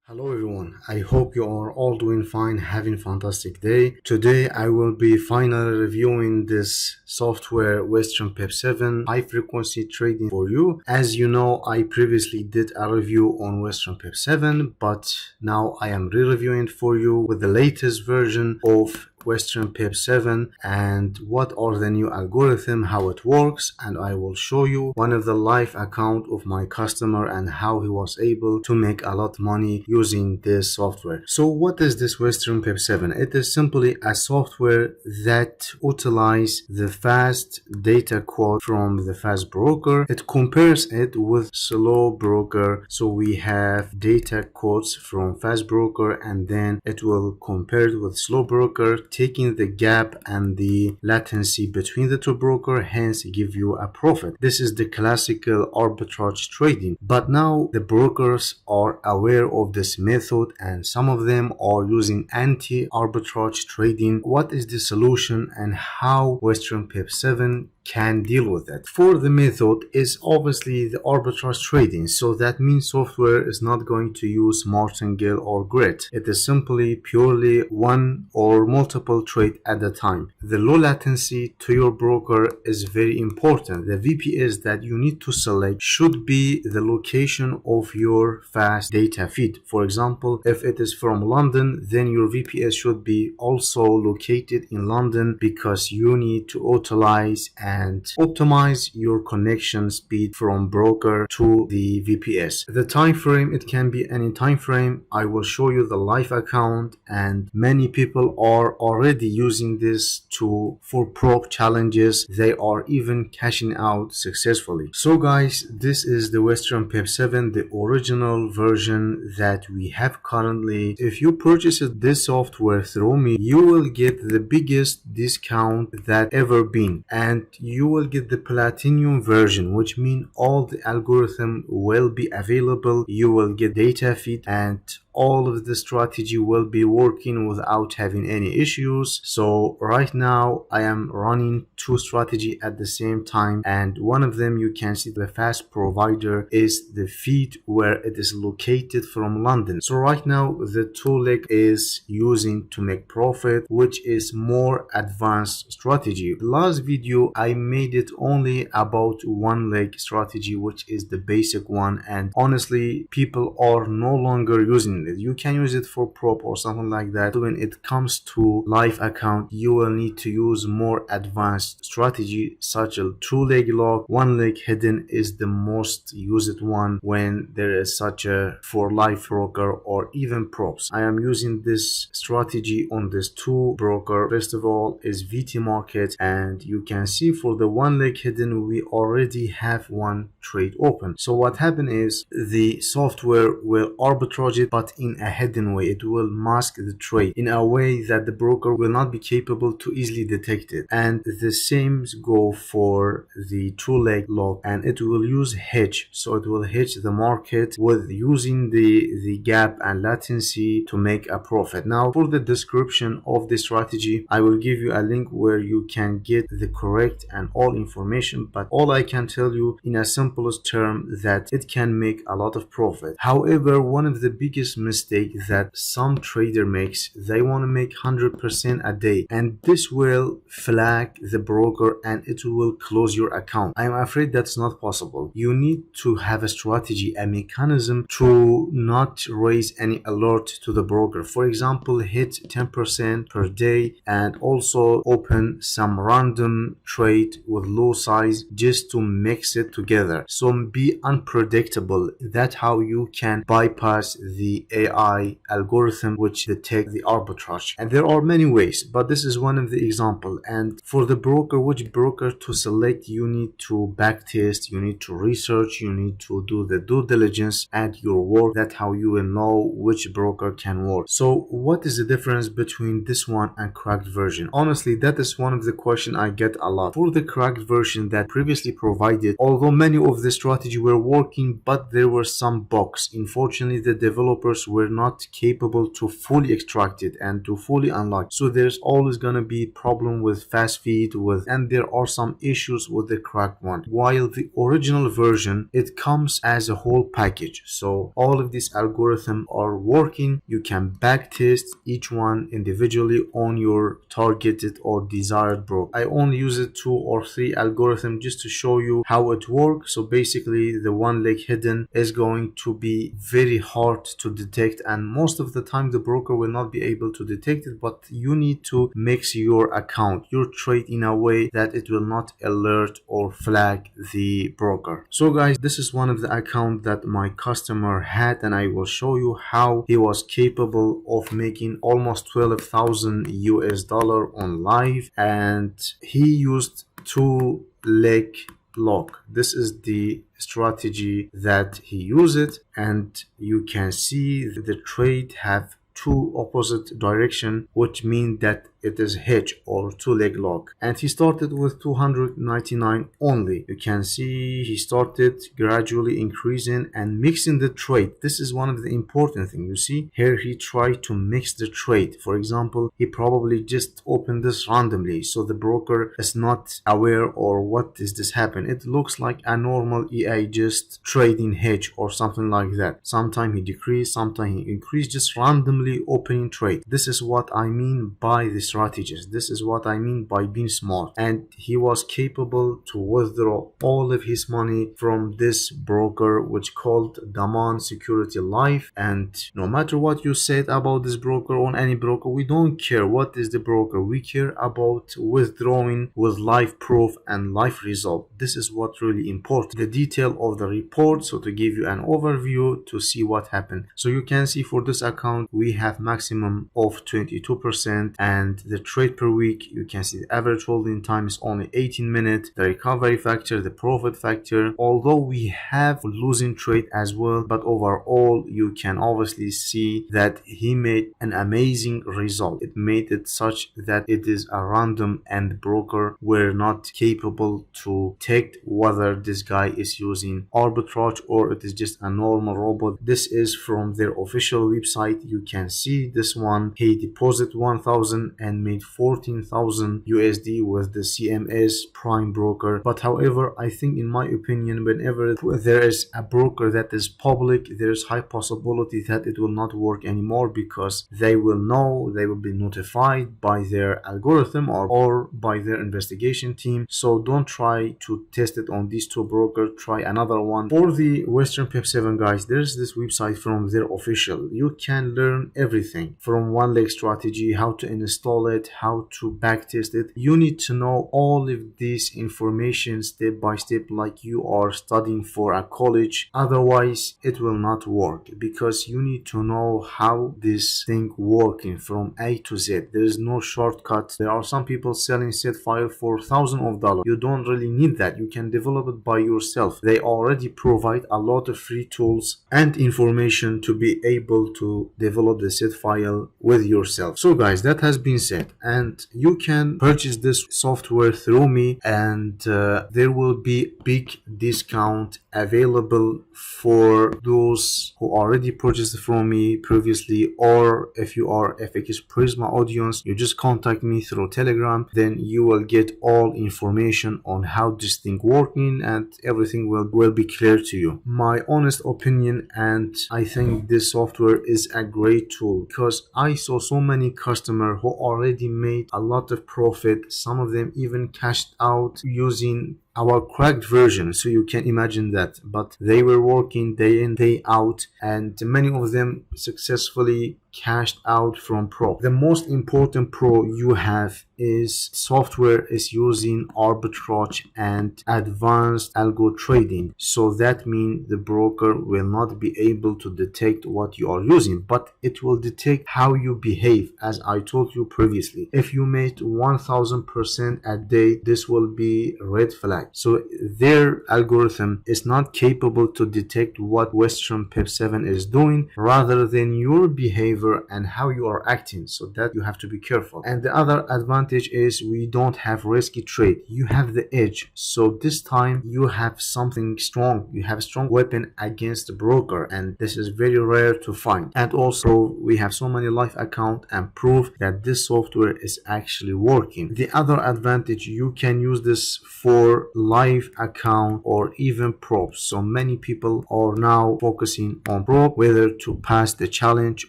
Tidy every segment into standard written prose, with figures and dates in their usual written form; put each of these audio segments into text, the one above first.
Hello everyone, I hope you are all doing fine, having a fantastic day. Today I will be finally reviewing this software Westernpips 7 high frequency trading for you. As you know, I previously did a review on Westernpips 7, but now I am re-reviewing it for you with the latest version of Westernpips 7 and what are the new algorithm, how it works, and I will show you one of the live account of my customer and how he was able to make a lot of money using this software. So what is this Westernpips 7? It is simply a software that utilize the fast data quote from the fast broker. It compares it with slow broker. So we have data quotes from fast broker and then it will compare it with slow broker, taking the gap and the latency between the two broker, hence give you a profit. This is the classical arbitrage trading, but now the brokers are aware of this method and some of them are using anti-arbitrage trading. What is the solution and how Westernpips 7 can deal with it? For the method is obviously the arbitrage trading, so that means software is not going to use martingale or grid. It is simply purely one or multiple trade at a time. The low latency to your broker is very important. The VPS that you need to select should be the location of your fast data feed. For example, if it is from London, then your VPS should be also located in London because you need to utilize and optimize your connection speed from broker to the VPS. The time frame, it can be any time frame. I will show you the live account and many people are already using this tool for prop challenges. They are even cashing out successfully. So guys, this is the Westernpips 7, the original version that we have currently. If you purchase this software through me, you will get the biggest discount that ever been, and you will get the platinum version, which means all the algorithm will be available. You will get data feed and all of the strategy will be working without having any issues. So right now I am running two strategy at the same time, and one of them you can see the fast provider is the feed where it is located from London. So right now the two leg is using to make profit, which is more advanced strategy. The last video I made it only about one leg strategy, which is the basic one, and honestly people are no longer using it. You can use it for prop or something like that. When it comes to live account, you will need to use more advanced strategy such a two-leg lock. One leg hidden is the most used one when there is such a for live broker or even props. I am using this strategy on this two broker. First of all is VT market, and you can see for the one leg hidden we already have one trade open. So what happened is the software will arbitrage it, but in a hidden way. It will mask the trade in a way that the broker will not be capable to easily detect it. And the same go for the two leg lock, and it will use hedge. So it will hedge the market with using the gap and latency to make a profit. Now for the description of the strategy, I will give you a link where you can get the correct and all information, but all I can tell you in a simplest term that it can make a lot of profit. However, one of the biggest mistake that some trader makes, they want to make 100% a day, and this will flag the broker and it will close your account. I am afraid that's not possible. You need to have a strategy, a mechanism to not raise any alert to the broker. For example, hit 10% per day and also open some random trade with low size just to mix it together. So be unpredictable. That's how you can bypass the AI algorithm which detect the arbitrage. And there are many ways, but this is one of the example. And for the broker, which broker to select, you need to backtest, you need to research, you need to do the due diligence at your work. That's how you will know which broker can work. So what is the difference between this one and cracked version? Honestly, that is one of the question I get a lot. For the cracked version that previously provided, although many of the strategy were working, but there were some bugs. Unfortunately, the developers brokers were not capable to fully extract it and to fully unlock. So there's always gonna be problem with fast feed and there are some issues with the cracked one. While the original version, it comes as a whole package. So all of these algorithms are working. You can backtest each one individually on your targeted or desired broker. I only use it 2 or 3 algorithms just to show you how it works. So basically the one leg hidden is going to be very hard to detect, and most of the time the broker will not be able to detect it, but you need to mix your account, your trade, in a way that it will not alert or flag the broker. So guys, this is one of the accounts that my customer had, and I will show you how he was capable of making almost 12,000 US dollar on live, and he used 2-leg lock. This is the strategy that he used, and you can see the trade have 2 opposite direction, which means that it is hedge or 2-leg lock, and he started with 299 only. You can see he started gradually increasing and mixing the trade. This is one of the important things. You see here he tried to mix the trade. For example, he probably just opened this randomly, so the broker is not aware or what is this happen. It looks like a normal EA just trading hedge or something like that. Sometimes he decreased, sometimes he increased, just randomly opening trade. This is what I mean by the strategies. This is what I mean by being smart. And he was capable to withdraw all of his money from this broker, which called Daman Security Life. And no matter what you said about this broker on any broker, we don't care what is the broker. We care about withdrawing with live proof and live result. This is what really important. The detail of the report, so to give you an overview to see what happened. So you can see for this account we have maximum of 22%, and the trade per week, you can see the average holding time is only 18 minutes. The recovery factor, the profit factor, although we have losing trade as well, but overall you can obviously see that he made an amazing result. It made it such that it is a random, and the broker were not capable to detect whether this guy is using arbitrage or it is just a normal robot. This is from their official website. You can see this one, he deposited 1,000 and made 14,000 USD with the CMS prime broker. But however, I think in my opinion, whenever there is a broker that is public, there's high possibility that it will not work anymore, because they will know, they will be notified by their algorithm or by their investigation team. So don't try to test it on these 2 brokers, try another one. For the Westernpips 7 guys, there's this website from their official. You can learn everything from 1-leg strategy, how to install it, how to backtest it. You need to know all of this information step by step, like you are studying for a college. Otherwise it will not work, because you need to know how this thing working from A to Z. There is no shortcut. There are some people selling set file for thousands of dollars. You don't really need that. You can develop it by yourself. They already provide a lot of free tools and information to be able to develop the set file with yourself. So guys, that has been said, and you can purchase this software through me, and there will be big discount available for those who already purchased from me previously, or if you are FX Prisma audience, you just contact me through Telegram, then you will get all information on how this thing working, and everything will be clear to you. My honest opinion, and I think this software is a great tool, because I saw so many customers who already made a lot of profit. Some of them even cashed out using our cracked version, so you can imagine that. But they were working day in day out, and many of them successfully cashed out from pro. The most important pro you have is software is using arbitrage and advanced algo trading. So that means the broker will not be able to detect what you are using, but it will detect how you behave. As I told you previously, if you made 1000% a day, this will be red flag. So their algorithm is not capable to detect what Westernpips 7 is doing, rather than your behavior behavior and how you are acting, so that you have to be careful. And the other advantage is we don't have risky trade. You have the edge, so this time you have something strong. You have a strong weapon against the broker, and this is very rare to find. And also we have so many live account and proof that this software is actually working. The other advantage, you can use this for live account or even probes. So many people are now focusing on probe, whether to pass the challenge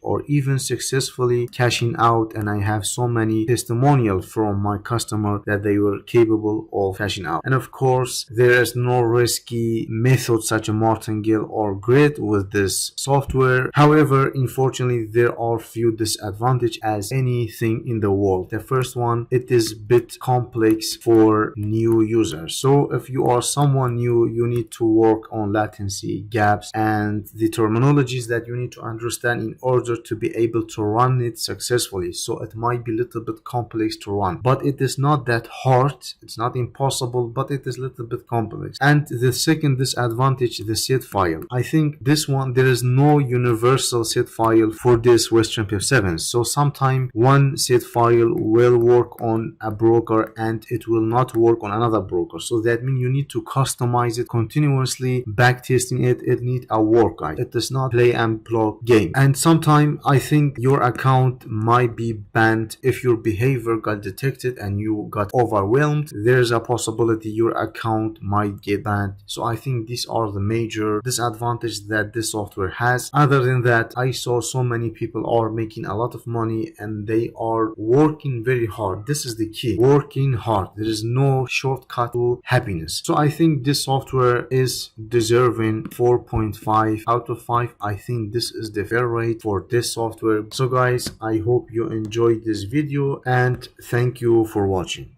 or even successfully cashing out, and I have so many testimonials from my customer that they were capable of cashing out. And of course there is no risky method such a martingale or grid with this software. However, unfortunately there are few disadvantages as anything in the world. The first one, it is a bit complex for new users. So if you are someone new, you need to work on latency, gaps, and the terminologies that you need to understand in order to be able to run it successfully. So it might be a little bit complex to run, but it is not that hard. It's not impossible, but it is a little bit complex. And the second disadvantage, the set file. I think this one, there is no universal set file for this Westernpips 7. So sometimes one set file will work on a broker and it will not work on another broker. So that means you need to customize it continuously, backtesting it. It needs a work guide. It does not play and plug game. And sometimes I think your account might be banned if your behavior got detected and you got overwhelmed. There's a possibility your account might get banned. So I think these are the major disadvantages that this software has. Other than that, I saw so many people are making a lot of money and they are working very hard. This is the key, working hard. There is no shortcut to happiness. So I think this software is deserving 4.5 out of 5. I think this is the fair rate for this software. So guys, I hope you enjoyed this video and thank you for watching.